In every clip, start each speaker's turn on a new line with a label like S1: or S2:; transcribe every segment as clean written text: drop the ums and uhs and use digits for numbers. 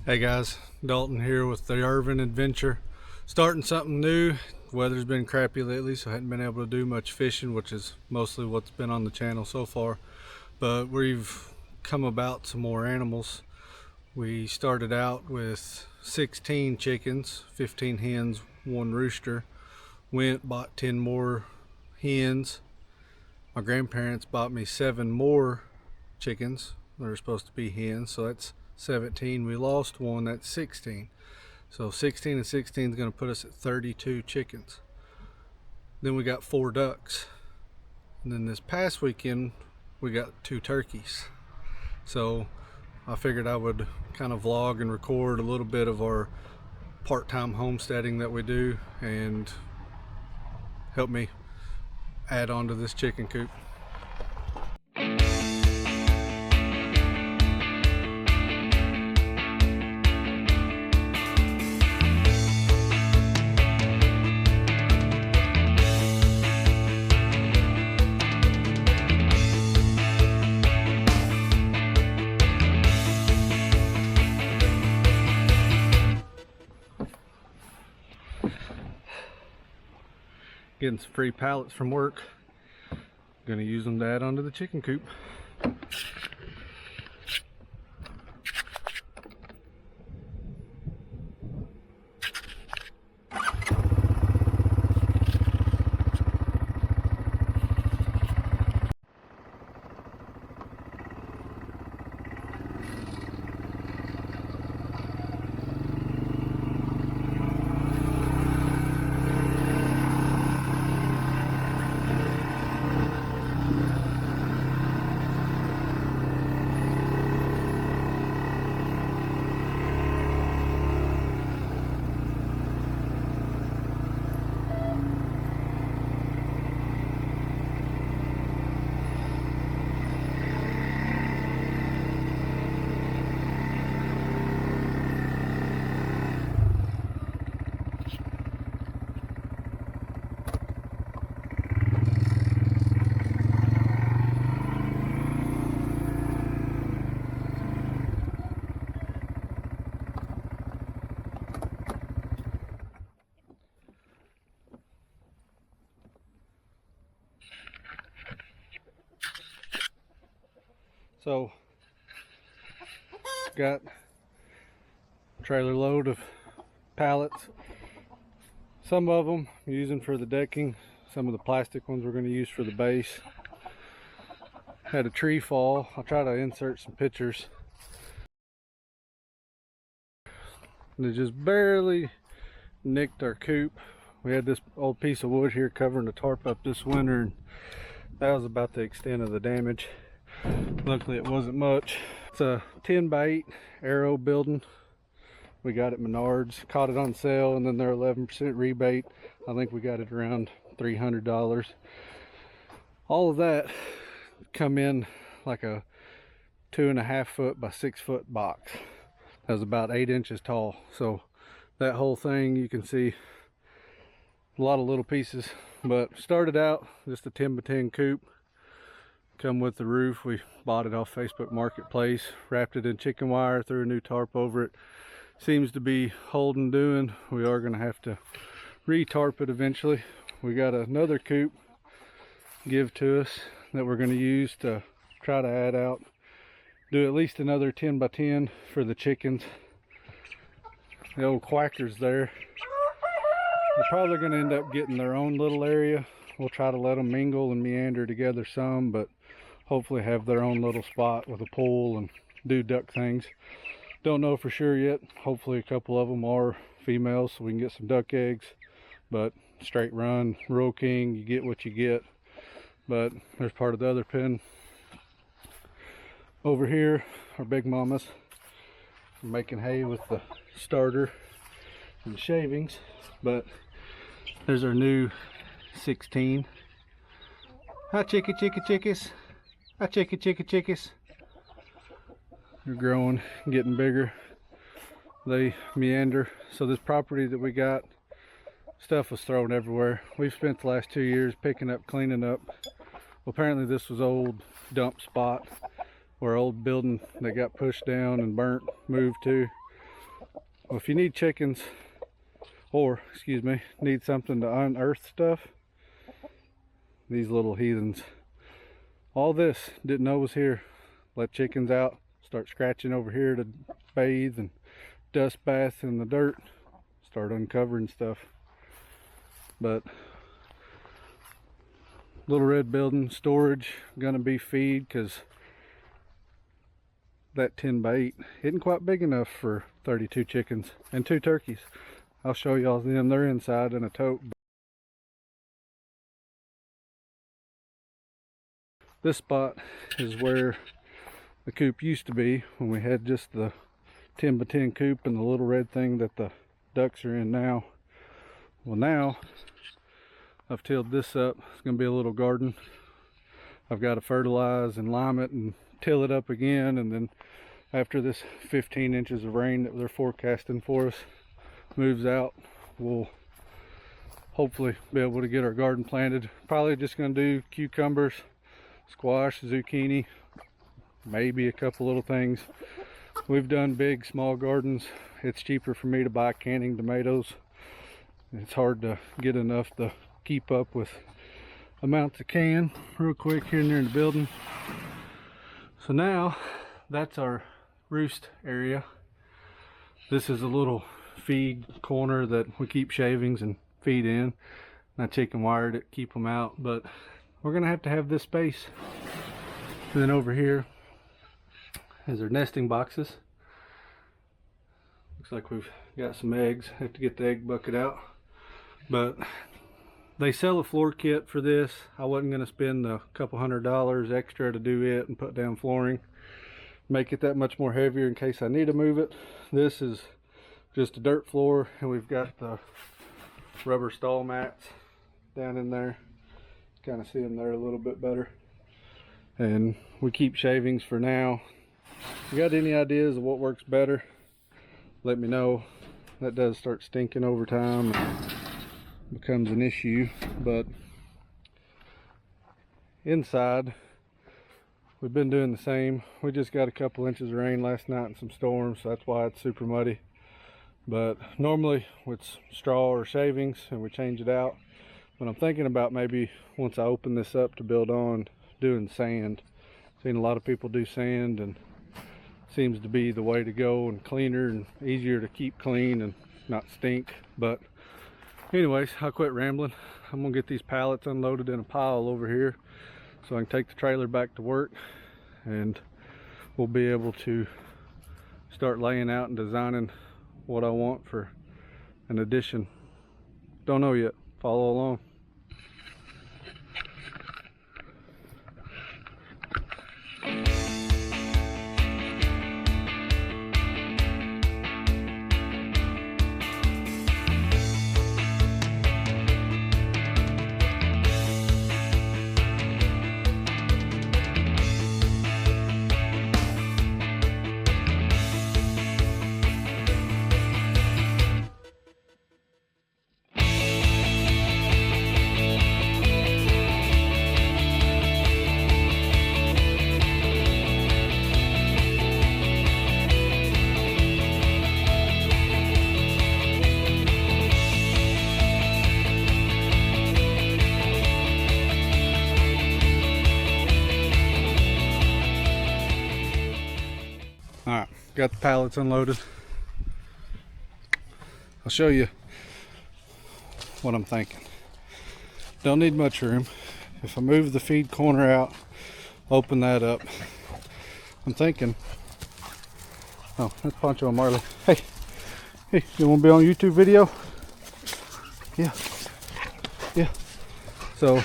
S1: Hey guys, Dalton here with the Irvin Adventure. Starting something new. Weather's been crappy lately, so I hadn't been able to do much fishing, which is mostly what's been on the channel so far. But we've come about some more animals. We started out with 16 chickens, 15 hens, 1 rooster. Bought 10 more hens. My grandparents bought me 7 more chickens. They're supposed to be hens, so that's 17. We lost 1, that's 16. So 16 and 16 is going to put us at 32 chickens. Then we got 4 ducks. And then this past weekend we got 2 turkeys. So I figured I would kind of vlog and record a little bit of our part-time homesteading that we do and help me add on to this chicken coop. Getting some free pallets from work. Gonna use them to add onto the chicken coop. So, got a trailer load of pallets. Some of them I'm using for the decking. Some of the plastic ones we're going to use for the base. Had a tree fall. I'll try to insert some pictures. And it just barely nicked our coop. We had this old piece of wood here covering the tarp up this winter, and that was about the extent of the damage. Luckily it wasn't much. It's a 10 by 8 arrow building. We got it Menards, caught it on sale, and then their 11% rebate. I think we got it around $300. All of that come in like a 2.5 foot by 6 foot box. That was about 8 inches tall. So that whole thing, you can see a lot of little pieces, but started out just a 10 by 10 coop. Come with the roof. We bought it off Facebook Marketplace, wrapped it in chicken wire, threw a new tarp over it. Seems to be holding doing. We are going to have to re-tarp it eventually. We got another coop give to us that we're going to use to try to add out, do at least another 10 by 10 for the chickens. The old quackers there, they're probably going to end up getting their own little area. We'll try to let them mingle and meander together some, but hopefully have their own little spot with a pool and do duck things. Don't know for sure yet. Hopefully a couple of them are females so we can get some duck eggs, but straight run, Rural King, you get what you get. But there's part of the other pen. Over here, our big mamas are making hay with the starter and the shavings, but there's our new 16. Hi chickies. Hi chickies. They're growing, getting bigger. They meander. So this property that we got, stuff was thrown everywhere. We've spent the last 2 years picking up, cleaning up. Well, apparently this was old dump spot where old building that got pushed down and burnt moved to. Well, if you need chickens, or excuse me, need something to unearth stuff, these little heathens, all this didn't know was here. Let chickens out, start scratching over here to bathe and dust bath in the dirt, start uncovering stuff. But little red building, storage, gonna be feed, because that 10x8 isn't quite big enough for 32 chickens and 2 turkeys. I'll show y'all them. They're inside in a tote. This spot is where the coop used to be when we had just the 10x10 coop and the little red thing that the ducks are in now. Well, now I've tilled this up. It's gonna be a little garden. I've got to fertilize and lime it and till it up again, and then after this 15 inches of rain that they're forecasting for us moves out, we'll hopefully be able to get our garden planted. Probably just going to do cucumbers, squash, zucchini, maybe a couple little things. We've done big, small gardens. It's cheaper for me to buy canning tomatoes. It's hard to get enough to keep up with amounts of can real quick here and there in the building. So now that's our roost area. This is a little feed corner that we keep shavings and feed in. And I chicken wired it, keep them out, but we're gonna have to have this space. And then over here is our nesting boxes. Looks like we've got some eggs. Have to get the egg bucket out, but they sell a floor kit for this. I wasn't going to spend a couple $100 extra to do it and put down flooring, make it that much more heavier in case I need to move it. This is just a dirt floor, and we've got the rubber stall mats down in there. Kind of see them there a little bit better. And we keep shavings for now. If you got any ideas of what works better, let me know. That does start stinking over time and becomes an issue. But inside we've been doing the same. We just got a couple inches of rain last night and some storms, so that's why it's super muddy. But normally it's straw or shavings and we change it out. But I'm thinking about maybe once I open this up to build on, doing sand. Seen a lot of people do sand, and seems to be the way to go, and cleaner and easier to keep clean and not stink. But anyways, I'll quit rambling. I'm gonna get these pallets unloaded in a pile over here so I can take the trailer back to work, and we'll be able to start laying out and designing what I want for an addition. Don't know yet. Follow along. Alright, got the pallets unloaded. I'll show you what I'm thinking. Don't need much room. If I move the feed corner out, open that up, I'm thinking, oh, that's Pancho and Marley. Hey, you want to be on YouTube video? Yeah. So,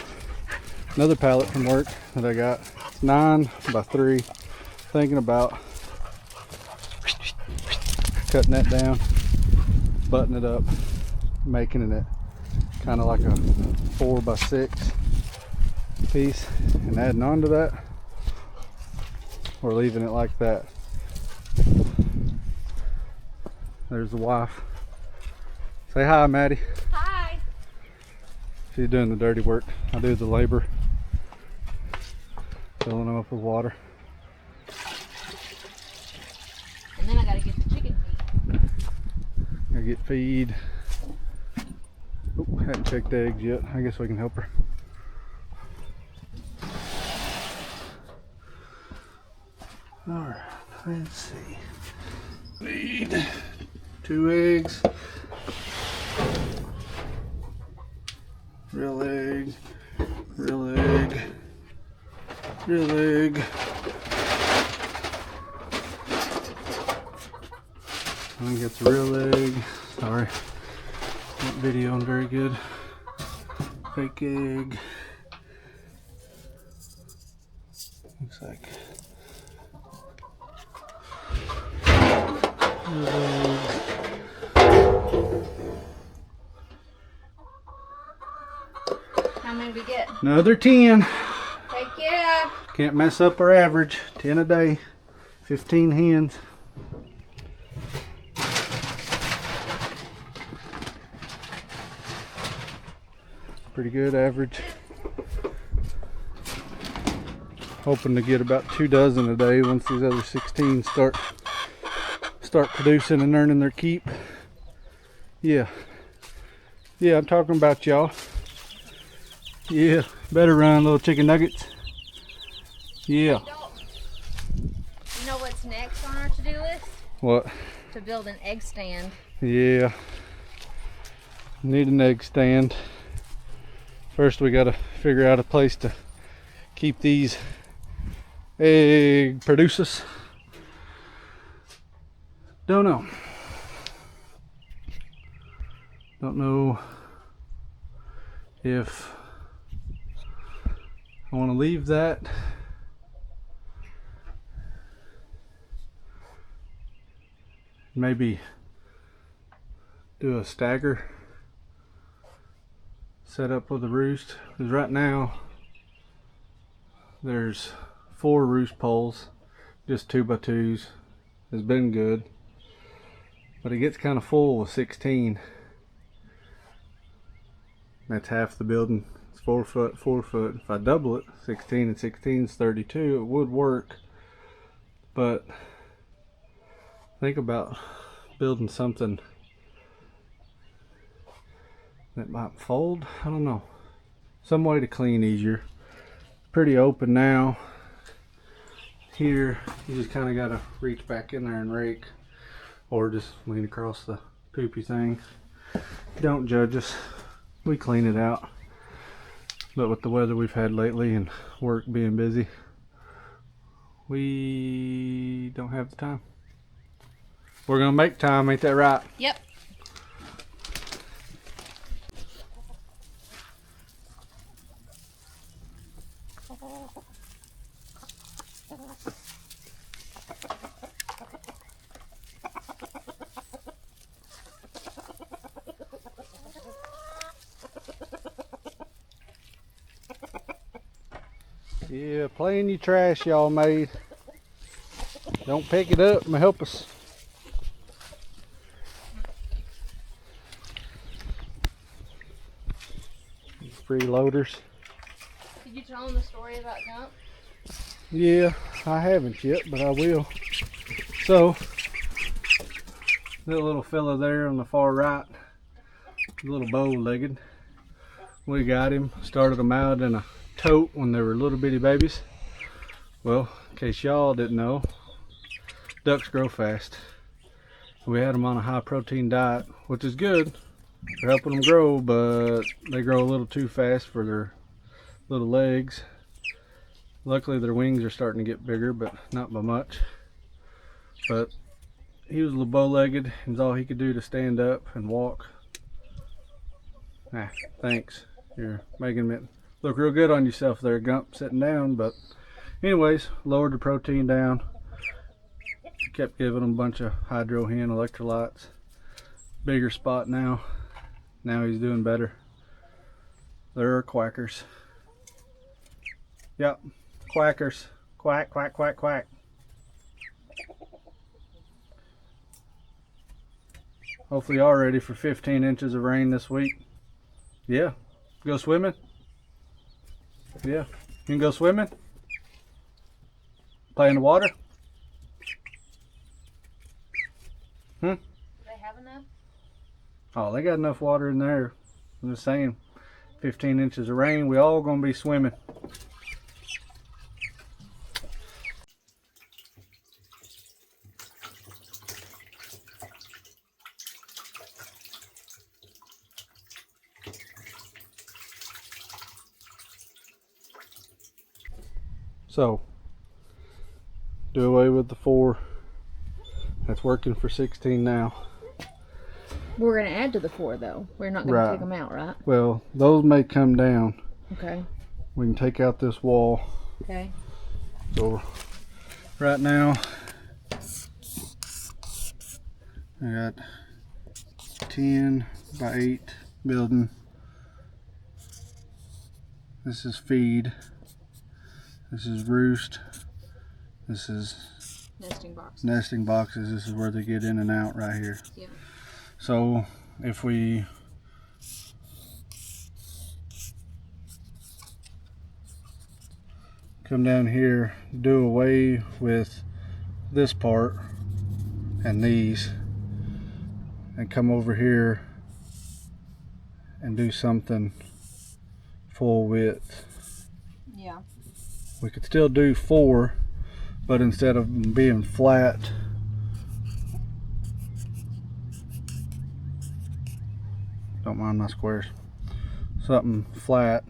S1: another pallet from work that I got, 9 by 3. Thinking about cutting that down, buttoning it up, making it kind of like a 4 by 6 piece and adding on to that, or leaving it like that. There's the wife. Say hi, Maddie.
S2: Hi.
S1: She's doing the dirty work. I do the labor, filling them up with water.
S2: And then I gotta get the chicken feed.
S1: get feed. Oh, hadn't checked the eggs yet. I guess we can help her. Alright, let's see. Need 2 eggs. Real egg. Real egg. Real egg. I think it's a real egg. Sorry, not videoing very good. Fake egg. Looks like real egg.
S2: How many we get?
S1: Another 10.
S2: Heck yeah.
S1: Can't mess up our average. 10 a day. 15 hens. Pretty good average. Hoping to get about 2 dozen a day once these other 16 start producing and earning their keep. Yeah, I'm talking about y'all. Yeah, better run, little chicken nuggets. Yeah.
S2: You know what's next on our to-do list?
S1: What?
S2: To build an egg stand.
S1: Yeah. Need an egg stand. First we gotta figure out a place to keep these egg producers. Don't know if I want to leave that maybe do a stagger set up with a roost, because right now there's 4 roost poles, just 2x2s. Has been good, but it gets kind of full with 16. That's half the building. It's 4 foot, 4 foot. If I double it, 16 and 16 is 32. It would work, but think about building something that might fold. I don't know. Some way to clean easier. Pretty open now. Here, you just kind of got to reach back in there and rake, or just lean across the poopy thing. Don't judge us. We clean it out. But with the weather we've had lately and work being busy, we don't have the time. We're gonna make time, ain't that right?
S2: Yep.
S1: Yeah, play in your trash y'all made. Don't pick it up and help us. Freeloaders.
S2: Did you tell them the story about Gump?
S1: Yeah, I haven't yet, but I will. So, that little fella there on the far right, a little bow-legged, we got him, started him out in a tote when they were little bitty babies. Well, in case y'all didn't know, ducks grow fast. We had them on a high protein diet, which is good for helping them grow, but they grow a little too fast for their little legs. Luckily their wings are starting to get bigger, but not by much. But he was a little bow-legged, and all he could do to stand up and walk. Ah, thanks. You're making me look real good on yourself there, Gump, sitting down. But anyways, lowered the protein down. Kept giving him a bunch of hydro hen electrolytes. Bigger spot now. Now he's doing better. They're quackers. Yep, quackers. Quack, quack, quack, quack. Hopefully y'all ready for 15 inches of rain this week. Yeah. Go swimming? Yeah. You can go swimming? Play in the water?
S2: Do they have enough?
S1: Oh, they got enough water in there. I'm just saying, 15 inches of rain, we all gonna be swimming. So, do away with the 4. That's working for 16 now.
S2: We're gonna add to the 4 though. We're not gonna take them out, right?
S1: Well, those may come down.
S2: Okay.
S1: We can take out this wall.
S2: Okay.
S1: So, right now, I got 10 by 8 building. This is feed. This is roost. This is nesting boxes. This is where they get in and out right here.
S2: Yeah.
S1: So if we come down here, do away with this part and these, and come over here and do something full width.
S2: Yeah.
S1: We could still do 4, but instead of being flat, don't mind my squares, something flat,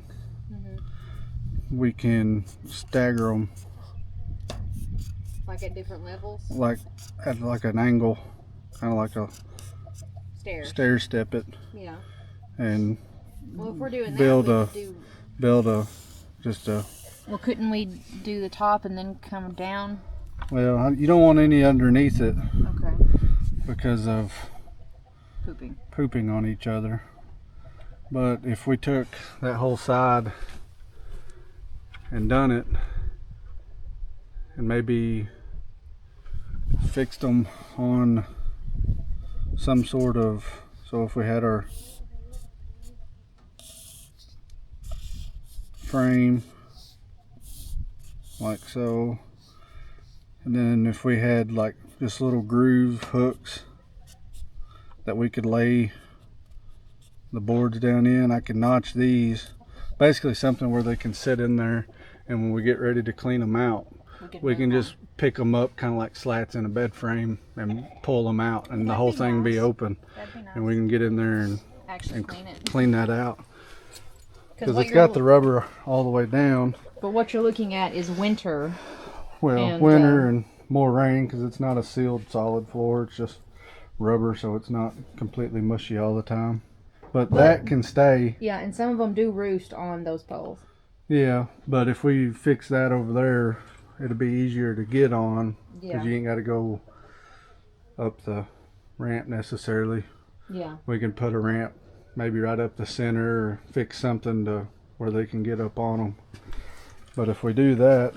S1: we can stagger them
S2: Like at different levels?
S1: like at like an angle, kind of like a stair step it.
S2: Yeah.
S1: And
S2: well, if we're doing
S1: build
S2: that,
S1: just a.
S2: Well, couldn't we do the top and then come down?
S1: Well, you don't want any underneath it.
S2: Okay.
S1: Because of pooping on each other. But if we took that whole side and done it, and maybe fixed them on some sort of, so if we had our frame like so, and then if we had like just little groove hooks that we could lay the boards down in, I could notch these, basically something where they can sit in there, and when we get ready to clean them out, we can just pick them up kind of like slats in a bed frame and pull them out, and the whole thing be open.
S2: That'd be nice.
S1: And we can get in there and
S2: actually
S1: clean that out, because it's got the rubber all the way down.
S2: But what you're looking at is winter.
S1: Well, winter and more rain, because it's not a sealed solid floor, it's just rubber, so it's not completely mushy all the time. But that can stay.
S2: Yeah, and some of them do roost on those poles.
S1: Yeah, but if we fix that over there, it'll be easier to get on, because you ain't got to go up the ramp necessarily.
S2: Yeah.
S1: We can put a ramp maybe right up the center, or fix something to where they can get up on them. But if we do that,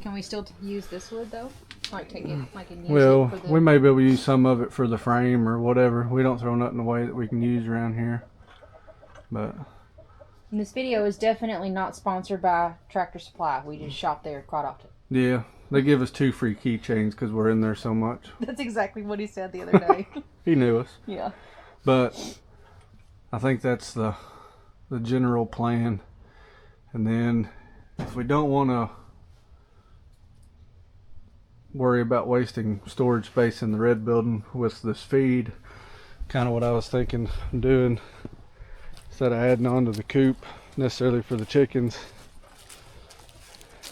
S2: can we still use this wood though? Like take it, like and use
S1: well,
S2: it for the...
S1: we may be able to use some of it for the frame or whatever. We don't throw nothing away that we can use around here. But
S2: and this video is definitely not sponsored by Tractor Supply. We just shop there quite often.
S1: Yeah, they give us 2 free keychains because we're in there so much.
S2: That's exactly what he said the other day.
S1: He knew us.
S2: Yeah.
S1: But I think that's the general plan. And then if we don't want to worry about wasting storage space in the red building with this feed, kind of what I was thinking of doing, instead of adding on to the coop necessarily for the chickens,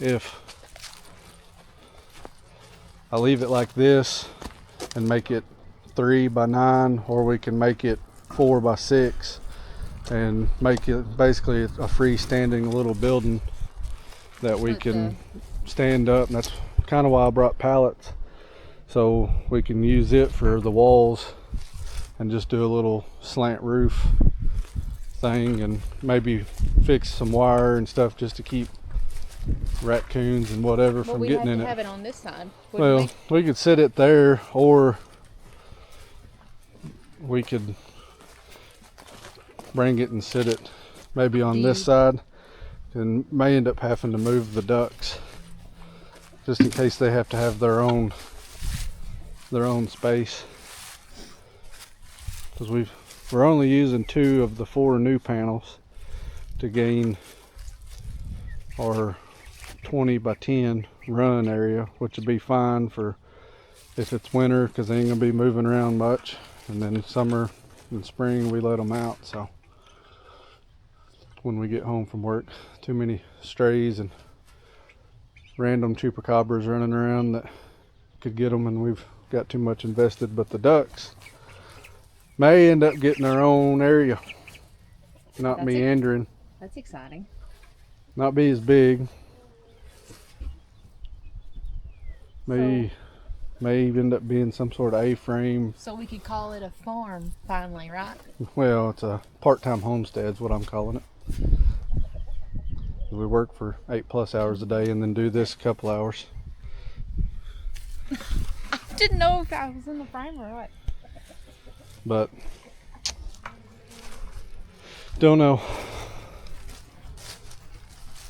S1: if I leave it like this and make it 3 by 9, or we can make it 4 by 6 and make it basically a freestanding little building that we can stand up. And that's kind of why I brought pallets, so we can use it for the walls and just do a little slant roof thing, and maybe fix some wire and stuff just to keep raccoons and whatever from getting in it.
S2: We have it on this side.
S1: Well, we could sit it there, or we could bring it and sit it maybe on this side, and may end up having to move the ducks just in case they have to have their own space, because we've we're only using 2 of the 4 new panels to gain our 20 by 10 run area, which would be fine for if it's winter, because they ain't gonna be moving around much, and then summer and spring we let them out. So when we get home from work, too many strays and random chupacabras running around that could get them, and we've got too much invested. But the ducks may end up getting their own area, not meandering.
S2: That's exciting.
S1: Not be as big. May end up being some sort of A-frame.
S2: So we could call it a farm finally, right?
S1: Well, it's a part-time homestead is what I'm calling it. We work for 8+ hours a day and then do this a couple hours.
S2: I didn't know if I was in the frame or what.
S1: But don't know.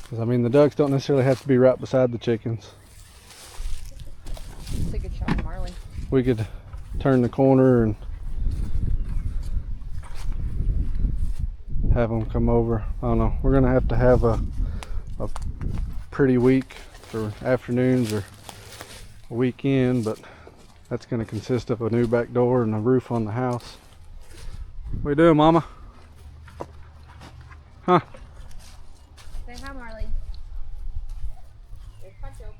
S1: Because I mean, the ducks don't necessarily have to be right beside the chickens.
S2: It's a good shot, Marley.
S1: We could turn the corner and have them come over. I don't know. We're gonna have to have a pretty week for afternoons or a weekend, but that's gonna consist of a new back door and a roof on the house. What you doing, Mama? Huh?
S2: Say hi, Marley. There's Pancho.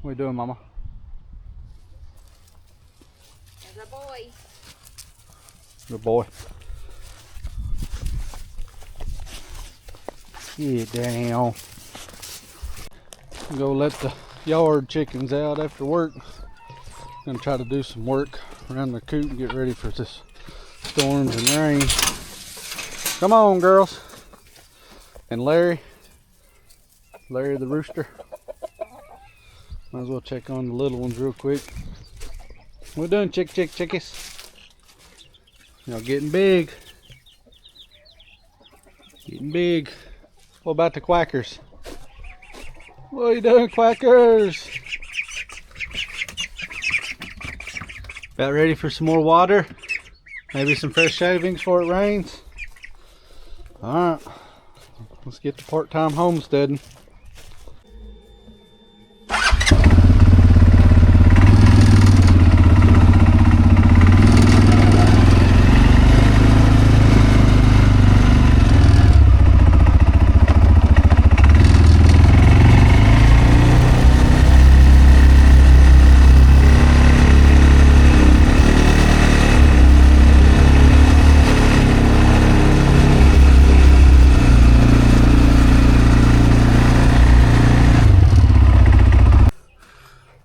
S1: What you doing, Mama?
S2: There's a boy.
S1: Good boy. Get down. Go let the yard chickens out after work. Gonna try to do some work around the coop and get ready for this storms and rain. Come on, girls. And Larry the rooster. Might as well check on the little ones real quick. What we doing, chickies? Y'all getting big. Getting big. What about the quackers? What are you doing, quackers? About ready for some more water? Maybe some fresh shavings before it rains? Alright. Let's get to part-time homesteading.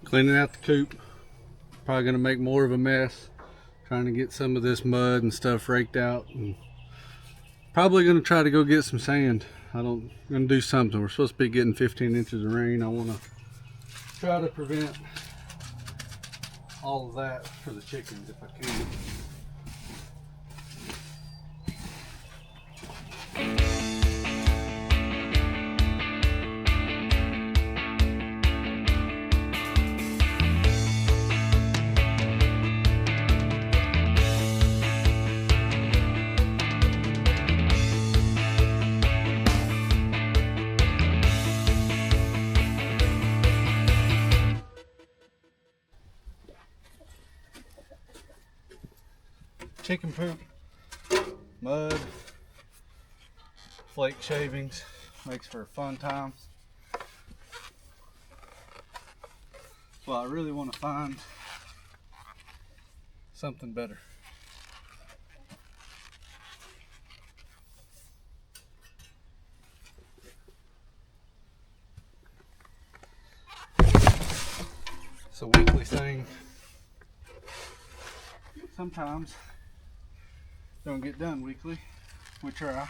S1: Cleaning out the coop. Probably gonna make more of a mess. Trying to get some of this mud and stuff raked out. And probably gonna try to go get some sand. I'm gonna do something. We're supposed to be getting 15 inches of rain. I wanna try to prevent all of that for the chickens if I can. Chicken poop, mud, flake shavings, makes for a fun time. Well, I really want to find something better. It's a weekly thing. Sometimes don't get done weekly. We try.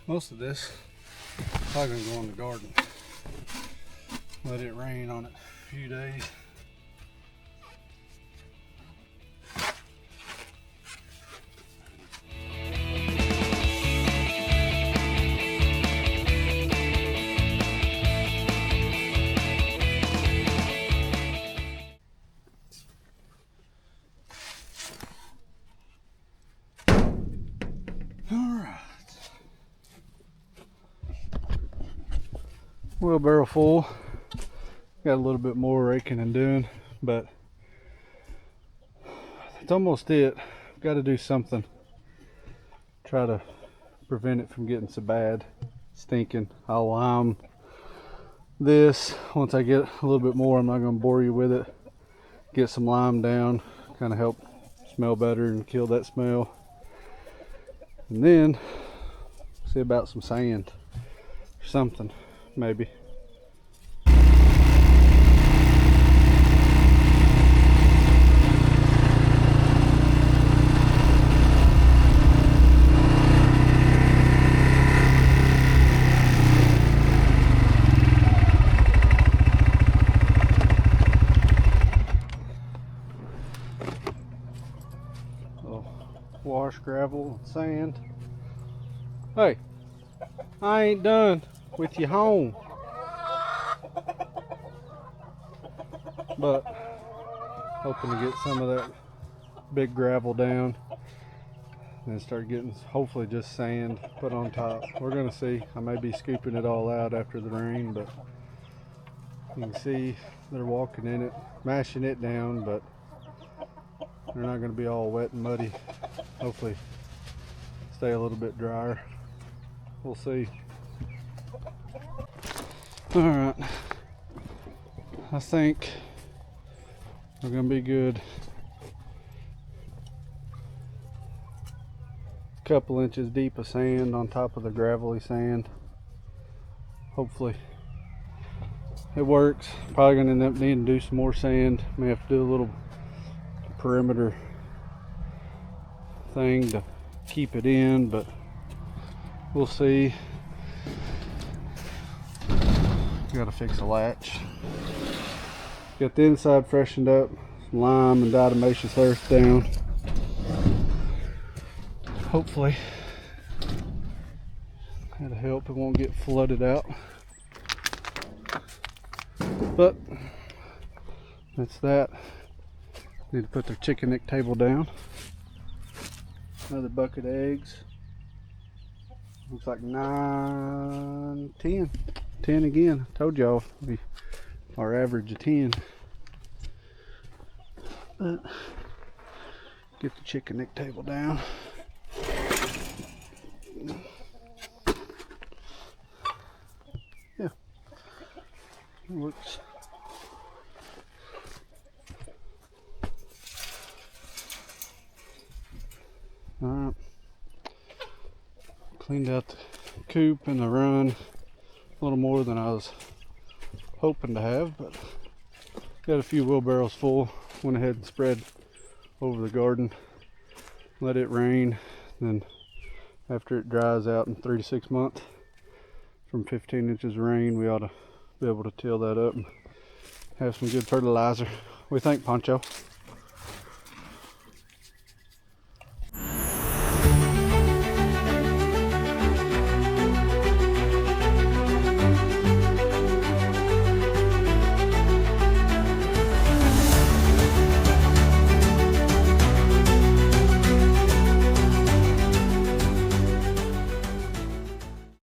S1: Most of this probably gonna go in the garden. Let it rain on it a few days. Wheelbarrow full. Got a little bit more raking and doing, but it's almost it. Got to do something. Try to prevent it from getting so bad, stinking. I'll lime this once I get a little bit more. I'm not going to bore you with it. Get some lime down, kind of help smell better and kill that smell. And then see about some sand or something, maybe. Wash gravel and sand. Hey, I ain't done with your home. But hoping to get some of that big gravel down and start getting hopefully just sand put on top. We're gonna see. I may be scooping it all out after the rain, but you can see they're walking in it, mashing it down, but they're not going to be all wet and muddy. Hopefully stay a little bit drier. We'll see. Alright, I think we're going to be good. A couple inches deep of sand on top of the gravelly sand. Hopefully it works. Probably going to end up needing to do some more sand. May have to do a little perimeter thing to keep it in, but we'll see. Got to fix a latch. Got the inside freshened up, some lime and diatomaceous earth down. Hopefully that'll help. It won't get flooded out. But that's that. Need to put their chicken neck table down. Another bucket of eggs. Looks like 9, 10. 10 again. Told y'all our average of 10. But get the chicken neck table down. Yeah, it works. Alright, cleaned out the coop and the run a little more than I was hoping to have, but got a few wheelbarrows full. Went ahead and spread over the garden, let it rain, then after it dries out in 3 to 6 months from 15 inches of rain, we ought to be able to till that up and have some good fertilizer. What do you think, Poncho?